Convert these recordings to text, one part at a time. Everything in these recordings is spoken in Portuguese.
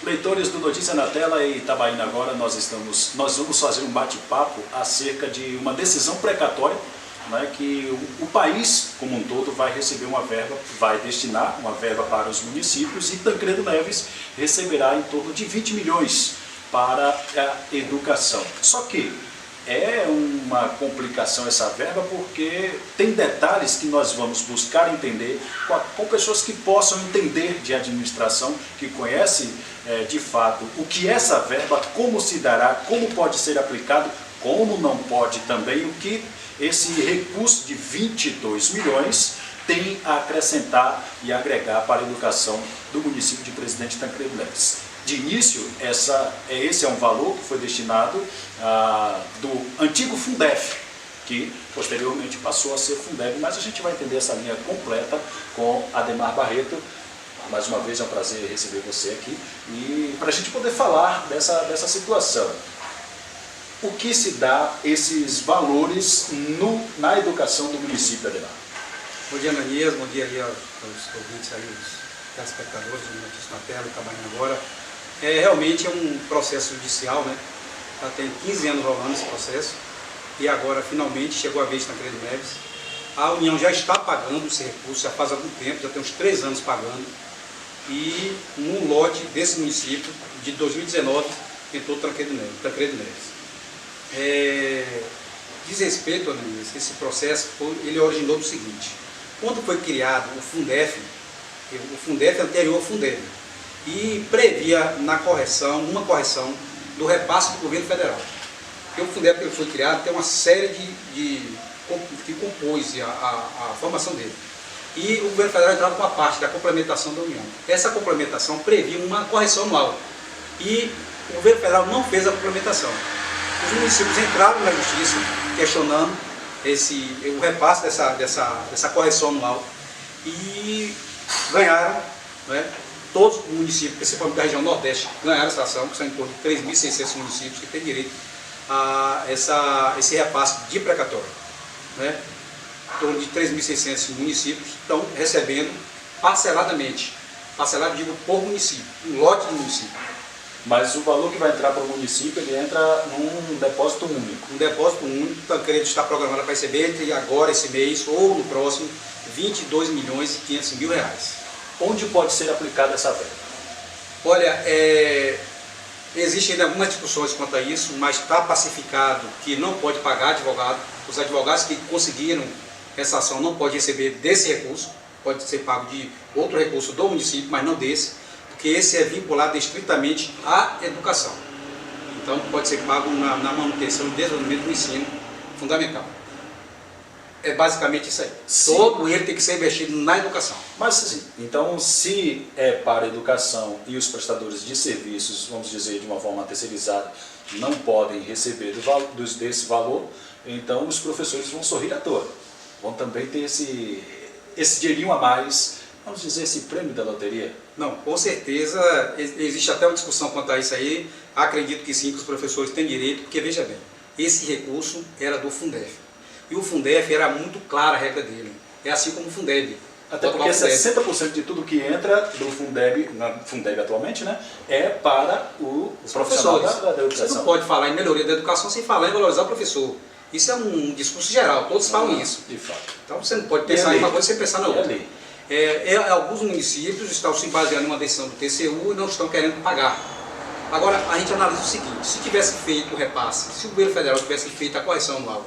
Leitores do Notícia na Tela e Itabaiana agora, nós vamos fazer um bate-papo acerca de uma decisão precatória, né, que o país como um todo vai receber uma verba, vai destinar uma verba para os municípios, e Tancredo Neves receberá em torno de 20 milhões para a educação. Só que é uma complicação essa verba, porque tem detalhes que nós vamos buscar entender com pessoas que possam entender de administração, que conhecem de fato o que é essa verba, como se dará, como pode ser aplicado, como não pode também, o que esse recurso de 22 milhões tem a acrescentar e agregar para a educação do município de Presidente Tancredo Neves. De início, esse é um valor que foi destinado do antigo Fundef, que posteriormente passou a ser Fundeb, mas a gente vai entender essa linha completa com Ademar Barreto. Mais uma vez é um prazer receber você aqui, e para a gente poder falar dessa situação. O que se dá esses valores na educação do município, Ademar? Bom dia, Ananias, bom dia aí aos ouvintes, aí, os telespectadores do Notícia na Tela, Itabaiana agora. Realmente é um processo judicial, né? Já tem 15 anos rolando esse processo, e agora finalmente chegou a vez de Tancredo Neves. A União já está pagando esse recurso, já faz algum tempo, já tem uns 3 anos pagando, e num lote desse município, de 2019, entrou Tancredo Neves. Diz respeito, Ananias, esse processo ele originou do seguinte: quando foi criado o Fundef é anterior ao Fundeb, e previa uma correção do repasse do governo federal. Porque o Fundeb, que ele foi criado, tem uma série que compôs a formação dele. E o governo federal entrava com a parte da complementação da União. Essa complementação previa uma correção anual, e o governo federal não fez a complementação. Os municípios entraram na justiça questionando o repasse dessa correção anual, e ganharam, né? Todos os municípios, principalmente da região Nordeste, ganharam essa ação, que são em torno de 3.600 municípios que têm direito a esse repasse de precatório, né? Em torno de 3.600 municípios estão recebendo parceladamente, parcelado digo por município, um lote de município. Mas o valor que vai entrar para o município, ele entra num depósito único. Um depósito único. O Tancredo está programado para receber entre agora, esse mês, ou no próximo, 22 milhões e 500 mil reais. Onde pode ser aplicada essa verba? Olha, existem ainda algumas discussões quanto a isso, mas está pacificado que não pode pagar advogado. Os advogados que conseguiram essa ação não podem receber desse recurso, pode ser pago de outro recurso do município, mas não desse, porque esse é vinculado estritamente à educação. Então pode ser pago na manutenção e desenvolvimento do ensino fundamental. É basicamente isso aí. Sim. Todo ele tem que ser investido na educação. Mas assim, então se é para a educação e os prestadores de serviços, vamos dizer de uma forma terceirizada, não podem receber desse valor, então os professores vão sorrir à toa. Vão também ter esse dinheirinho a mais, vamos dizer, esse prêmio da loteria? Não, com certeza existe até uma discussão quanto a isso aí. Acredito que sim, que os professores têm direito, porque veja bem, esse recurso era do Fundef. E o Fundef era muito clara a regra dele. É assim como o Fundeb. Até porque 60% de tudo que entra do Fundeb atualmente, né, é para os professores da educação. Você não pode falar em melhoria da educação sem falar em valorizar o professor. Isso é um discurso geral, todos falam isso. De fato. Então você não pode pensar em uma coisa sem pensar na outra. Alguns municípios estão se baseando em uma decisão do TCU e não estão querendo pagar. Agora, a gente analisa o seguinte: se tivesse feito o repasse, se o governo federal tivesse feito a correção anual,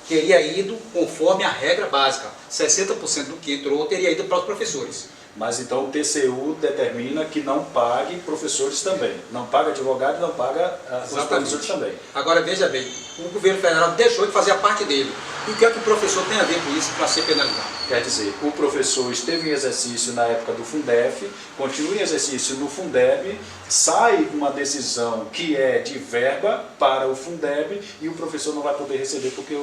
teria ido conforme a regra básica. 60% do que entrou teria ido para os professores. Mas então o TCU determina que não pague professores também. Não paga advogado, não paga os professores também. Agora veja bem, o governo federal deixou de fazer a parte dele. E o que é que o professor tem a ver com isso para ser penalizado? Quer dizer, o professor esteve em exercício na época do Fundef, continua em exercício no Fundeb, sai uma decisão que é de verba para o Fundeb e o professor não vai poder receber porque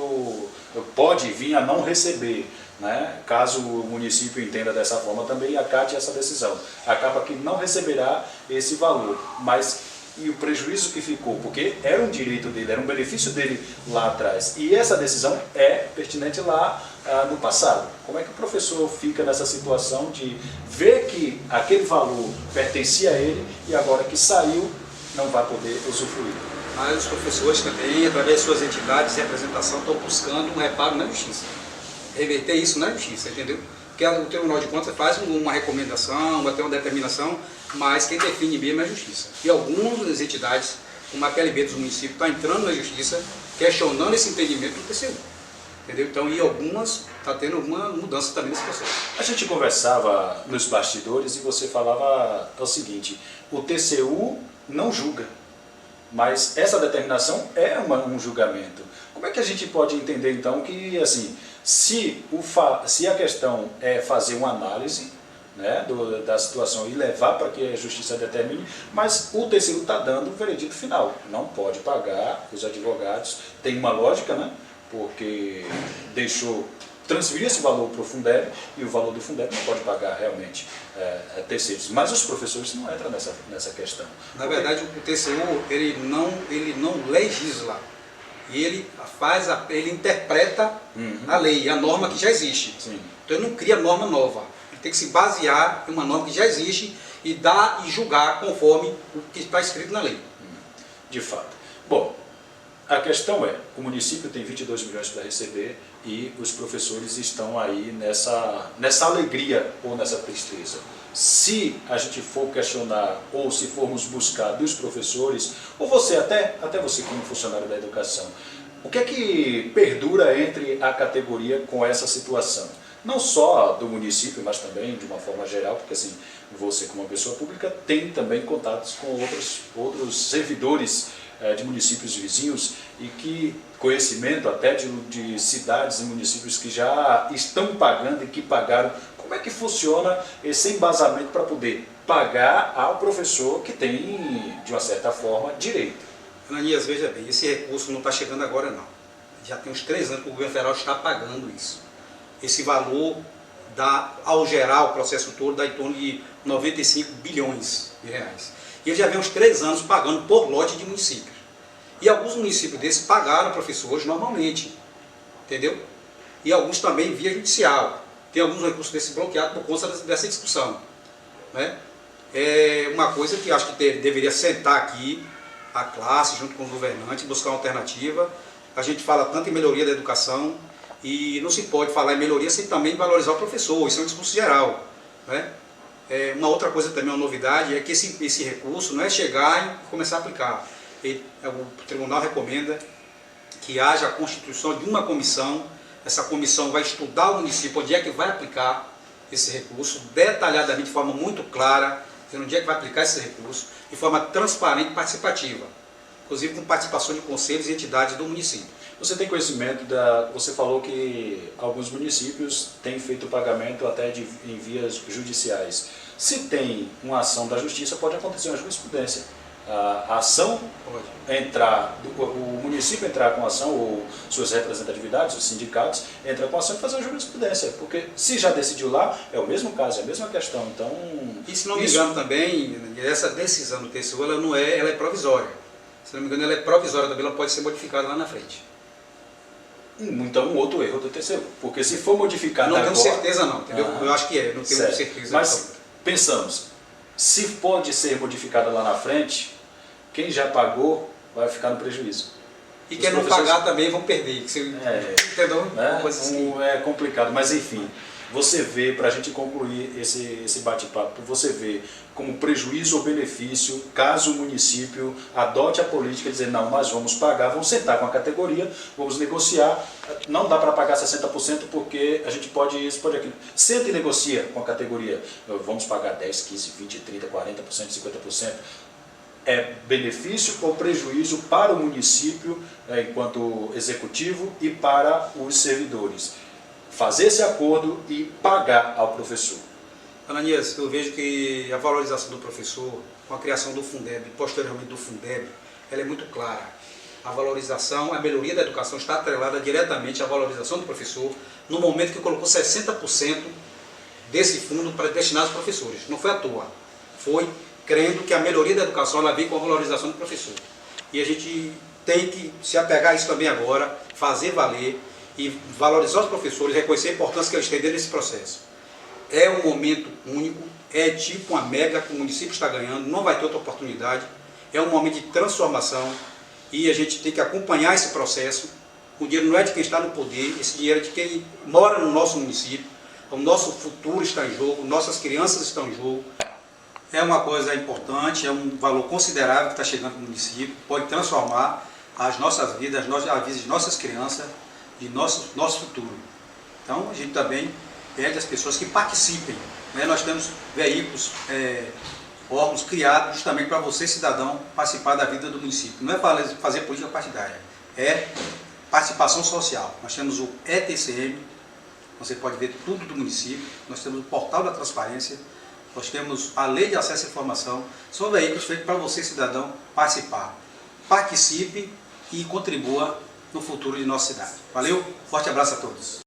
pode vir a não receber, né? Caso o município entenda dessa forma também, acate essa decisão. Acaba que não receberá esse valor, mas e o prejuízo que ficou, porque era um direito dele, era um benefício dele lá atrás. E essa decisão é pertinente lá no passado. Como é que o professor fica nessa situação de ver que aquele valor pertencia a ele e agora que saiu não vai poder usufruir? Mas os professores também, através de suas entidades de representação, estão buscando um reparo na justiça. Reverter isso na justiça, entendeu? Porque o Tribunal de Contas faz uma recomendação, até uma determinação, mas quem define mesmo é a justiça. E algumas entidades, como a PLB dos municípios, estão entrando na justiça, questionando esse entendimento do TCU. Entendeu? Então, e algumas, está tendo alguma mudança também nesse processo. A gente conversava nos bastidores e você falava o seguinte: o TCU não julga, mas essa determinação é um julgamento. Como é que a gente pode entender então que, assim, se a questão é fazer uma análise, né, da situação e levar para que a justiça determine, mas o TCU está dando o veredito final, não pode pagar os advogados, tem uma lógica, né, porque transferiu esse valor para o Fundeb e o valor do Fundeb não pode pagar realmente terceiros, mas os professores não entram nessa questão. Na verdade, o TCU ele não legisla, ele interpreta a lei, a norma que já existe. Sim. Então ele não cria norma nova, ele tem que se basear em uma norma que já existe e dar e julgar conforme o que está escrito na lei. De fato. Bom, a questão é, o município tem 22 milhões para receber e os professores estão aí nessa alegria ou nessa tristeza. Se a gente for questionar ou se formos buscar dos professores, ou você, até você como funcionário da educação, o que é que perdura entre a categoria com essa situação? Não só do município, mas também de uma forma geral, porque assim, você como uma pessoa pública tem também contatos com outros servidores de municípios vizinhos e que conhecimento até de cidades e municípios que já estão pagando e que pagaram. Como é que funciona esse embasamento para poder pagar ao professor que tem, de uma certa forma, direito? Ananias, veja bem, esse recurso não está chegando agora não. Já tem uns 3 anos que o governo federal está pagando isso. Esse valor ao geral, o processo todo, dá em torno de 95 bilhões de reais. E ele já vem uns 3 anos pagando por lote de municípios. E alguns municípios desses pagaram professores normalmente, entendeu? E alguns também via judicial. Tem alguns recursos desses bloqueados por conta dessa discussão, né? É uma coisa que acho que deveria sentar aqui a classe, junto com os governantes, buscar uma alternativa. A gente fala tanto em melhoria da educação e não se pode falar em melhoria sem também valorizar o professor, isso é um discurso geral, né? Uma outra coisa também, uma novidade, é que esse recurso não é chegar e começar a aplicar. O tribunal recomenda que haja a constituição de uma comissão. Essa comissão vai estudar o município, onde é que vai aplicar esse recurso, detalhadamente, de forma muito clara, dizendo onde é que vai aplicar esse recurso, de forma transparente e participativa, inclusive com participação de conselhos e entidades do município. Você tem conhecimento você falou que alguns municípios têm feito pagamento até em vias judiciais. Se tem uma ação da justiça, pode acontecer uma jurisprudência. A ação entrar, o município entrar com a ação, ou suas representatividades, os sindicatos, entrar com a ação e fazer uma jurisprudência, porque se já decidiu lá, é o mesmo caso, é a mesma questão. Então, e se não me engano também, essa decisão do TCU, ela é provisória. Se não me engano, ela é provisória também, ela pode ser modificada lá na frente. Então, um outro erro do TCU, porque se for modificado agora... Não tenho certeza não, entendeu? Eu acho que não tenho certeza. Mas pensamos, se pode ser modificada lá na frente, quem já pagou vai ficar no prejuízo. E quem não pagar também vão perder. Entendeu? É complicado, mas enfim, você vê, para a gente concluir esse bate-papo, você vê como prejuízo ou benefício, caso o município adote a política de dizer, não, nós vamos pagar, vamos sentar com a categoria, vamos negociar, não dá para pagar 60% porque a gente pode isso, pode aquilo. Senta e negocia com a categoria, vamos pagar 10, 15, 20, 30, 40%, 50%. É benefício ou prejuízo para o município, enquanto executivo, e para os servidores. Fazer esse acordo e pagar ao professor. Ananias, eu vejo que a valorização do professor, com a criação do Fundeb, posteriormente do Fundeb, ela é muito clara. A valorização, a melhoria da educação está atrelada diretamente à valorização do professor, no momento que colocou 60% desse fundo para destinar aos professores. Não foi à toa, foi crendo que a melhoria da educação ela vem com a valorização do professor. E a gente tem que se apegar a isso também agora, fazer valer e valorizar os professores, reconhecer a importância que eles têm dentro desse processo. É um momento único, é tipo uma mega que o município está ganhando, não vai ter outra oportunidade, é um momento de transformação e a gente tem que acompanhar esse processo. O dinheiro não é de quem está no poder, esse dinheiro é de quem mora no nosso município, o nosso futuro está em jogo, nossas crianças estão em jogo. É uma coisa importante, é um valor considerável que está chegando no município, pode transformar as nossas vidas, a vida de nossas crianças, de nosso futuro. Então a gente também pede às pessoas que participem, né? Nós temos veículos, órgãos criados justamente para você, cidadão, participar da vida do município. Não é fazer política partidária, é participação social. Nós temos o ETCM, você pode ver tudo do município, nós temos o portal da transparência, nós temos a lei de acesso à informação, são veículos feitos para você, cidadão, participar. Participe e contribua no futuro de nossa cidade. Valeu, forte abraço a todos.